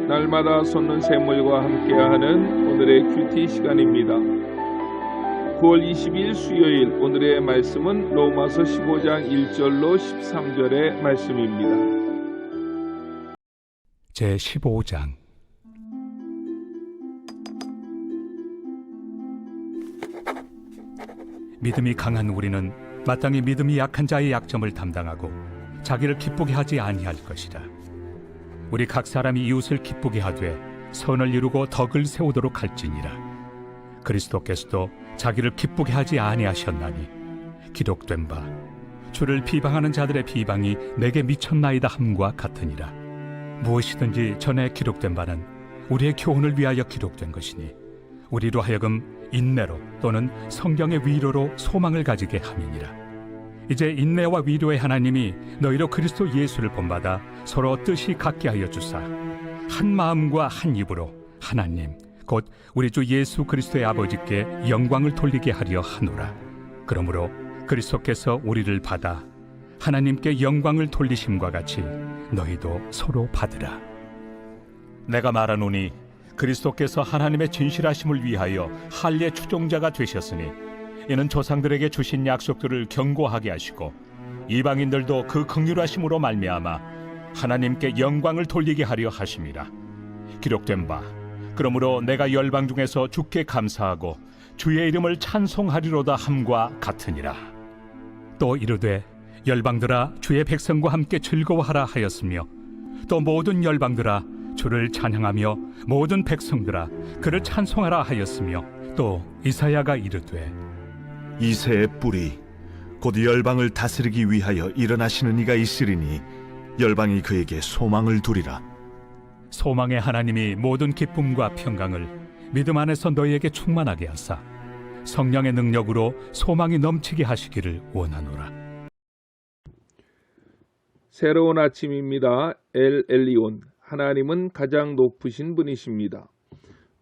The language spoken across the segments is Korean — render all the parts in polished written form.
날마다 솟는 샘물과 함께하는 오늘의 큐티 시간입니다. 9월 22일 수요일 오늘의 말씀은 로마서 15장 1절로 13절의 말씀입니다. 제15장 믿음이 강한 우리는 마땅히 믿음이 약한 자의 약점을 담당하고 자기를 기쁘게 하지 아니할 것이라. 우리 각 사람이 이웃을 기쁘게 하되 선을 이루고 덕을 세우도록 할지니라. 그리스도께서도 자기를 기쁘게 하지 아니하셨나니 기록된 바 주를 비방하는 자들의 비방이 내게 미쳤나이다 함과 같으니라. 무엇이든지 전에 기록된 바는 우리의 교훈을 위하여 기록된 것이니 우리로 하여금 인내로 또는 성경의 위로로 소망을 가지게 함이니라. 이제 인내와 위로의 하나님이 너희로 그리스도 예수를 본받아 서로 뜻이 같게 하여 주사 한 마음과 한 입으로 하나님 곧 우리 주 예수 그리스도의 아버지께 영광을 돌리게 하려 하노라. 그러므로 그리스도께서 우리를 받아 하나님께 영광을 돌리심과 같이 너희도 서로 받으라. 내가 말하노니 그리스도께서 하나님의 진실하심을 위하여 할례 추종자가 되셨으니 이는 조상들에게 주신 약속들을 견고하게 하시고 이방인들도 그 긍휼하심으로 말미암아 하나님께 영광을 돌리게 하려 하심이라. 기록된 바 그러므로 내가 열방 중에서 주께 감사하고 주의 이름을 찬송하리로다 함과 같으니라. 또 이르되 열방들아 주의 백성과 함께 즐거워하라 하였으며 또 모든 열방들아 주를 찬양하며 모든 백성들아 그를 찬송하라 하였으며 또 이사야가 이르되 이새의 뿌리 곧 열방을 다스리기 위하여 일어나시는 이가 있으리니 열방이 그에게 소망을 두리라. 소망의 하나님이 모든 기쁨과 평강을 믿음 안에서 너희에게 충만하게 하사 성령의 능력으로 소망이 넘치게 하시기를 원하노라. 새로운 아침입니다. 엘 엘리온, 하나님은 가장 높으신 분이십니다.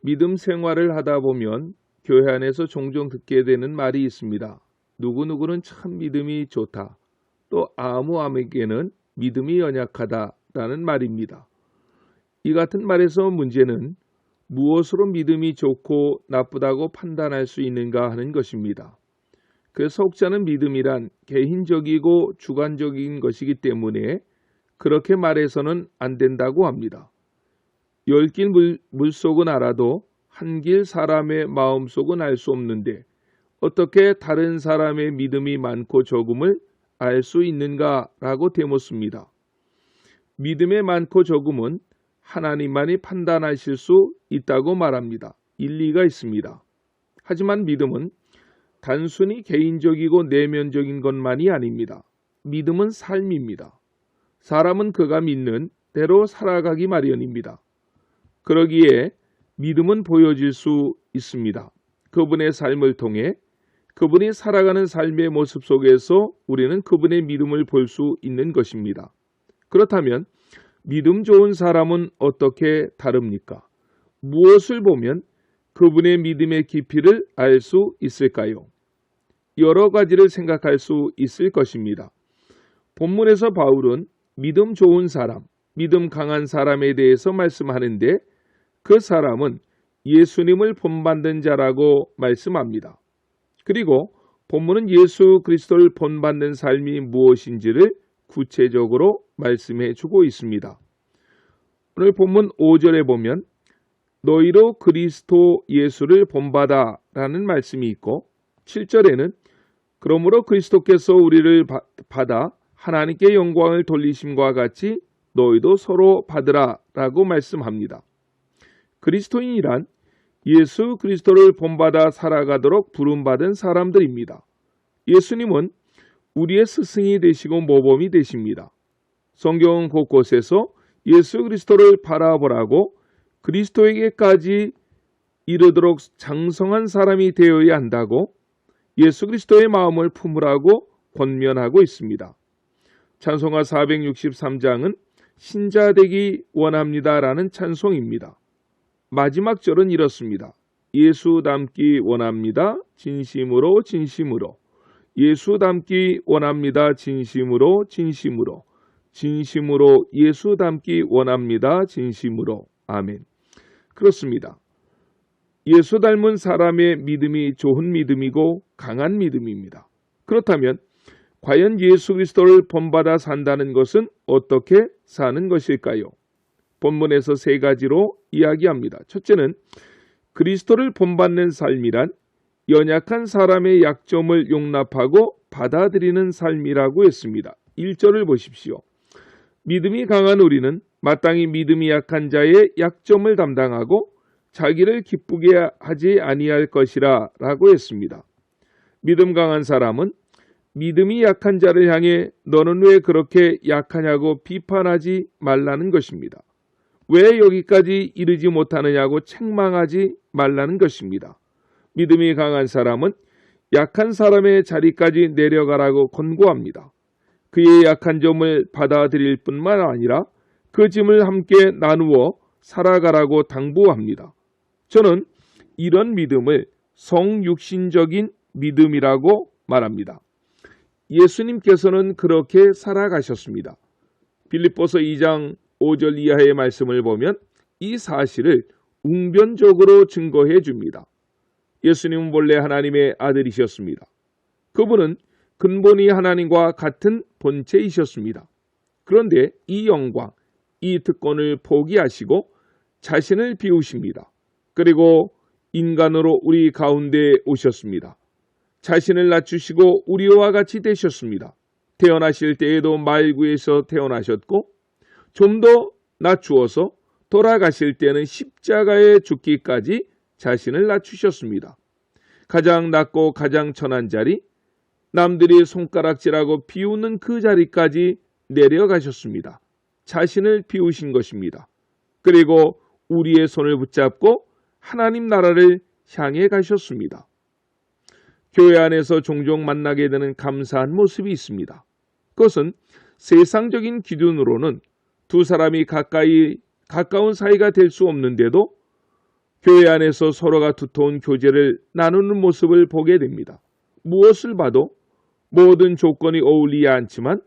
믿음 생활을 하다 보면 교회 안에서 종종 듣게 되는 말이 있습니다. 누구누구는 참 믿음이 좋다. 또 아무에게는 믿음이 연약하다라는 말입니다. 이 같은 말에서 문제는 무엇으로 믿음이 좋고 나쁘다고 판단할 수 있는가 하는 것입니다. 그래서 혹자는 믿음이란 개인적이고 주관적인 것이기 때문에 그렇게 말해서는 안 된다고 합니다. 열길 물속은 알아도 한길 사람의 마음속은 알 수 없는데 어떻게 다른 사람의 믿음이 많고 적음을 알 수 있는가라고 되묻습니다. 믿음의 많고 적음은 하나님만이 판단하실 수 있다고 말합니다. 일리가 있습니다. 하지만 믿음은 단순히 개인적이고 내면적인 것만이 아닙니다. 믿음은 삶입니다. 사람은 그가 믿는 대로 살아가기 마련입니다. 그러기에 믿음은 보여질 수 있습니다. 그분의 삶을 통해 그분이 살아가는 삶의 모습 속에서 우리는 그분의 믿음을 볼 수 있는 것입니다. 그렇다면 믿음 좋은 사람은 어떻게 다릅니까? 무엇을 보면 그분의 믿음의 깊이를 알 수 있을까요? 여러 가지를 생각할 수 있을 것입니다. 본문에서 바울은 믿음 좋은 사람, 믿음 강한 사람에 대해서 말씀하는데 그 사람은 예수님을 본받는 자라고 말씀합니다. 그리고 본문은 예수 그리스도를 본받는 삶이 무엇인지를 구체적으로 말씀해 주고 있습니다. 오늘 본문 5절에 보면 너희로 그리스도 예수를 본받아 라는 말씀이 있고 7절에는 그러므로 그리스도께서 우리를 받아 하나님께 영광을 돌리심과 같이 너희도 서로 받으라 라고 말씀합니다. 그리스도인이란 예수 그리스도를 본받아 살아가도록 부름받은 사람들입니다. 예수님은 우리의 스승이 되시고 모범이 되십니다. 성경 곳곳에서 예수 그리스도를 바라보라고 그리스도에게까지 이르도록 장성한 사람이 되어야 한다고 예수 그리스도의 마음을 품으라고 권면하고 있습니다. 찬송가 463장은 신자 되기 원합니다라는 찬송입니다. 마지막 절은 이렇습니다. 예수 닮기 원합니다. 진심으로 진심으로. 예수 닮기 원합니다. 진심으로 진심으로. 진심으로 예수 닮기 원합니다. 진심으로. 아멘. 그렇습니다. 예수 닮은 사람의 믿음이 좋은 믿음이고 강한 믿음입니다. 그렇다면 과연 예수 그리스도를 본받아 산다는 것은 어떻게 사는 것일까요? 본문에서 세 가지로 이야기합니다. 첫째는 그리스도를 본받는 삶이란 연약한 사람의 약점을 용납하고 받아들이는 삶이라고 했습니다. 1절을 보십시오. 믿음이 강한 우리는 마땅히 믿음이 약한 자의 약점을 담당하고 자기를 기쁘게 하지 아니할 것이라 라고 했습니다. 믿음 강한 사람은 믿음이 약한 자를 향해 너는 왜 그렇게 약하냐고 비판하지 말라는 것입니다. 왜 여기까지 이르지 못하느냐고 책망하지 말라는 것입니다. 믿음이 강한 사람은 약한 사람의 자리까지 내려가라고 권고합니다. 그의 약한 점을 받아들일 뿐만 아니라 그 짐을 함께 나누어 살아가라고 당부합니다. 저는 이런 믿음을 성육신적인 믿음이라고 말합니다. 예수님께서는 그렇게 살아가셨습니다. 빌립보서 2장 5절 이하의 말씀을 보면 이 사실을 웅변적으로 증거해 줍니다. 예수님은 본래 하나님의 아들이셨습니다. 그분은 근본이 하나님과 같은 본체이셨습니다. 그런데 이 영광, 이 특권을 포기하시고 자신을 비우십니다. 그리고 인간으로 우리 가운데 오셨습니다. 자신을 낮추시고 우리와 같이 되셨습니다. 태어나실 때에도 말구에서 태어나셨고 좀 더 낮추어서 돌아가실 때는 십자가에 죽기까지 자신을 낮추셨습니다. 가장 낮고 가장 천한 자리, 남들이 손가락질하고 비우는 그 자리까지 내려가셨습니다. 자신을 비우신 것입니다. 그리고 우리의 손을 붙잡고 하나님 나라를 향해 가셨습니다. 교회 안에서 종종 만나게 되는 감사한 모습이 있습니다. 그것은 세상적인 기준으로는 두 사람이 가까운 사이가 될 수 없는데도 교회 안에서 서로가 두터운 교제를 나누는 모습을 보게 됩니다. 무엇을 봐도 모든 조건이 어울리지 않지만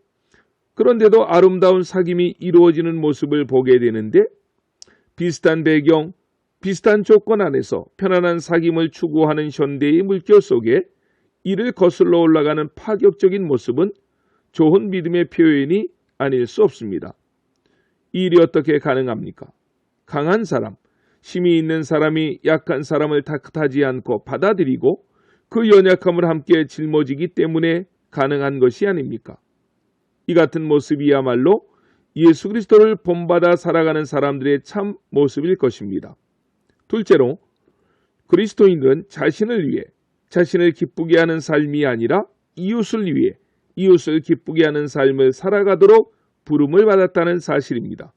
그런데도 아름다운 사귐이 이루어지는 모습을 보게 되는데 비슷한 배경, 비슷한 조건 안에서 편안한 사귐을 추구하는 현대의 물결 속에 이를 거슬러 올라가는 파격적인 모습은 좋은 믿음의 표현이 아닐 수 없습니다. 이 일이 어떻게 가능합니까? 강한 사람, 힘이 있는 사람이 약한 사람을 탓하지 않고 받아들이고 그 연약함을 함께 짊어지기 때문에 가능한 것이 아닙니까? 이 같은 모습이야말로 예수 그리스도를 본받아 살아가는 사람들의 참 모습일 것입니다. 둘째로 그리스도인들은 자신을 위해 자신을 기쁘게 하는 삶이 아니라 이웃을 위해 이웃을 기쁘게 하는 삶을 살아가도록 부름을 받았다는 사실입니다.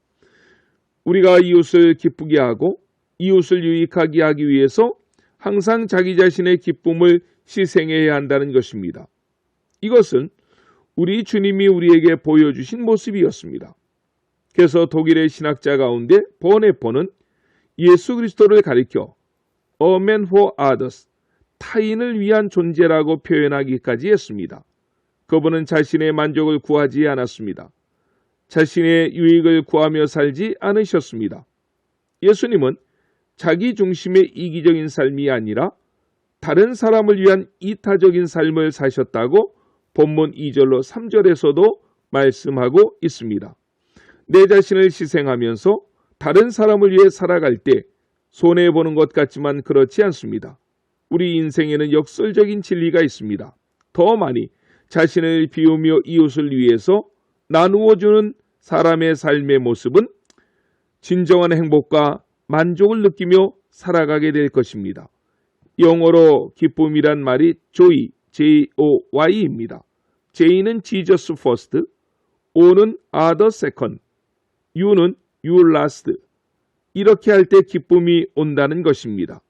우리가 이웃을 기쁘게 하고 이웃을 유익하게 하기 위해서 항상 자기 자신의 기쁨을 희생해야 한다는 것입니다. 이것은 우리 주님이 우리에게 보여주신 모습이었습니다. 그래서 독일의 신학자 가운데 보네포는 예수 그리스도를 가리켜 A man for others, 타인을 위한 존재라고 표현하기까지 했습니다. 그분은 자신의 만족을 구하지 않았습니다. 자신의 유익을 구하며 살지 않으셨습니다. 예수님은 자기 중심의 이기적인 삶이 아니라 다른 사람을 위한 이타적인 삶을 사셨다고 본문 2절로 3절에서도 말씀하고 있습니다. 내 자신을 희생하면서 다른 사람을 위해 살아갈 때 손해보는 것 같지만 그렇지 않습니다. 우리 인생에는 역설적인 진리가 있습니다. 더 많이 자신을 비우며 이웃을 위해서 나누어주는 사람의 삶의 모습은 진정한 행복과 만족을 느끼며 살아가게 될 것입니다. 영어로 기쁨이란 말이 joy, J-O-Y입니다. J는 Jesus first, O는 other second, U는 you last. 이렇게 할 때 기쁨이 온다는 것입니다.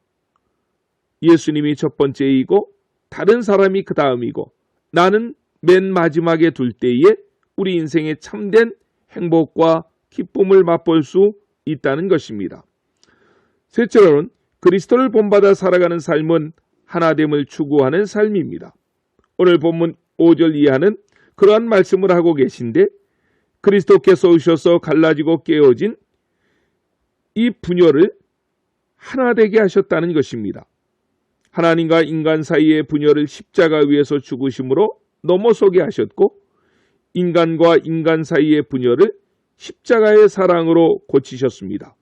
예수님이 첫 번째이고 다른 사람이 그 다음이고 나는 맨 마지막에 둘 때에 우리 인생의 참된 행복과 기쁨을 맛볼 수 있다는 것입니다. 셋째로는 그리스도를 본받아 살아가는 삶은 하나됨을 추구하는 삶입니다. 오늘 본문 5절 이하는 그러한 말씀을 하고 계신데 그리스도께서 오셔서 갈라지고 깨어진 이 분열을 하나 되게 하셨다는 것입니다. 하나님과 인간 사이의 분열을 십자가 위에서 죽으심으로 넘어서게 하셨고, 인간과 인간 사이의 분열을 십자가의 사랑으로 고치셨습니다.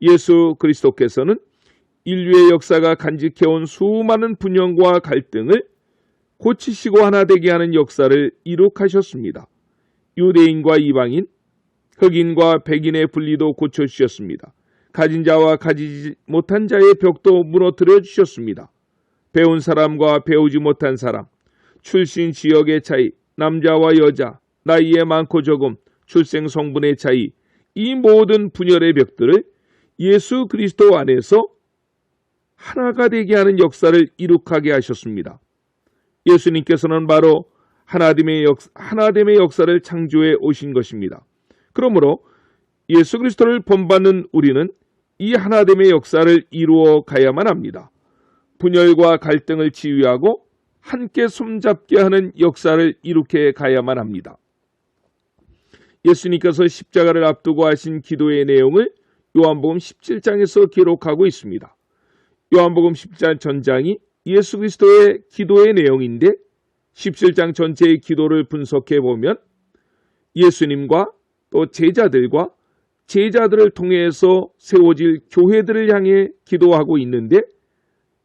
예수 그리스도께서는 인류의 역사가 간직해온 수많은 분열과 갈등을 고치시고 하나 되게 하는 역사를 이룩하셨습니다. 유대인과 이방인, 흑인과 백인의 분리도 고쳐주셨습니다. 가진 자와 가지지 못한 자의 벽도 무너뜨려 주셨습니다. 배운 사람과 배우지 못한 사람, 출신 지역의 차이, 남자와 여자, 나이에 많고 적음, 출생 성분의 차이, 이 모든 분열의 벽들을 예수 그리스도 안에서 하나가 되게 하는 역사를 이룩하게 하셨습니다. 예수님께서는 바로 하나됨의 역사를 창조해 오신 것입니다. 그러므로 예수 그리스도를 본받는 우리는 이 하나됨의 역사를 이루어 가야만 합니다. 분열과 갈등을 치유하고 함께 손잡게 하는 역사를 이룩해 가야만 합니다. 예수님께서 십자가를 앞두고 하신 기도의 내용을 요한복음 17장에서 기록하고 있습니다. 요한복음 10장 전장이 예수 그리스도의 기도의 내용인데 17장 전체의 기도를 분석해 보면 예수님과 또 제자들을 통해서 세워질 교회들을 향해 기도하고 있는데,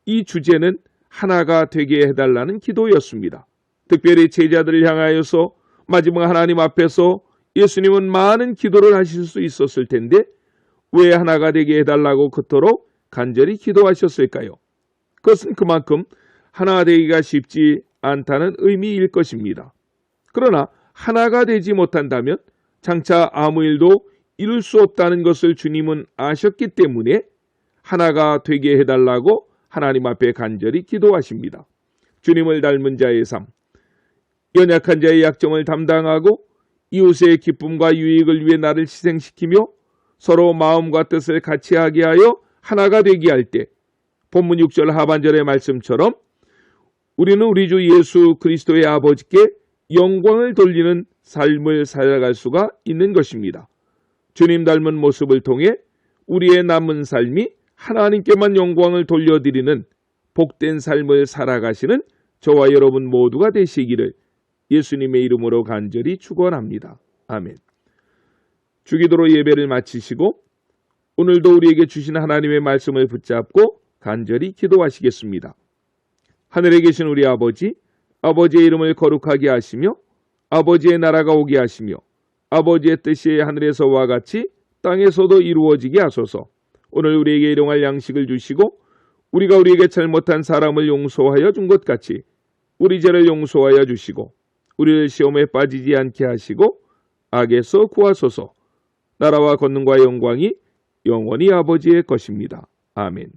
이 주제는 하나가 되게 해달라는 기도였습니다. 특별히 제자들을 향하여서 마지막 하나님 앞에서 예수님은 많은 기도를 하실 수 있었을 텐데 왜 하나가 되게 해달라고 그토록 간절히 기도하셨을까요? 그것은 그만큼 하나 되기가 쉽지 않다는 의미일 것입니다. 그러나 하나가 되지 못한다면 장차 아무 일도 이룰 수 없다는 것을 주님은 아셨기 때문에 하나가 되게 해달라고 하나님 앞에 간절히 기도하십니다. 주님을 닮은 자의 삶, 연약한 자의 약점을 담당하고 이웃의 기쁨과 유익을 위해 나를 희생시키며 서로 마음과 뜻을 같이 하게 하여 하나가 되게 할 때, 본문 6절 하반절의 말씀처럼 우리는 우리 주 예수 그리스도의 아버지께 영광을 돌리는 삶을 살아갈 수가 있는 것입니다. 주님 닮은 모습을 통해 우리의 남은 삶이 하나님께만 영광을 돌려드리는 복된 삶을 살아가시는 저와 여러분 모두가 되시기를 예수님의 이름으로 간절히 축원합니다. 아멘. 주기도로 예배를 마치시고 오늘도 우리에게 주신 하나님의 말씀을 붙잡고 간절히 기도하시겠습니다. 하늘에 계신 우리 아버지, 아버지의 이름을 거룩하게 하시며 아버지의 나라가 오게 하시며 아버지의 뜻이 하늘에서와 같이 땅에서도 이루어지게 하소서. 오늘 우리에게 일용할 양식을 주시고 우리가 우리에게 잘못한 사람을 용서하여 준 것 같이 우리 죄를 용서하여 주시고 우리를 시험에 빠지지 않게 하시고 악에서 구하소서. 나라와 권능과 영광이 영원히 아버지의 것입니다. 아멘.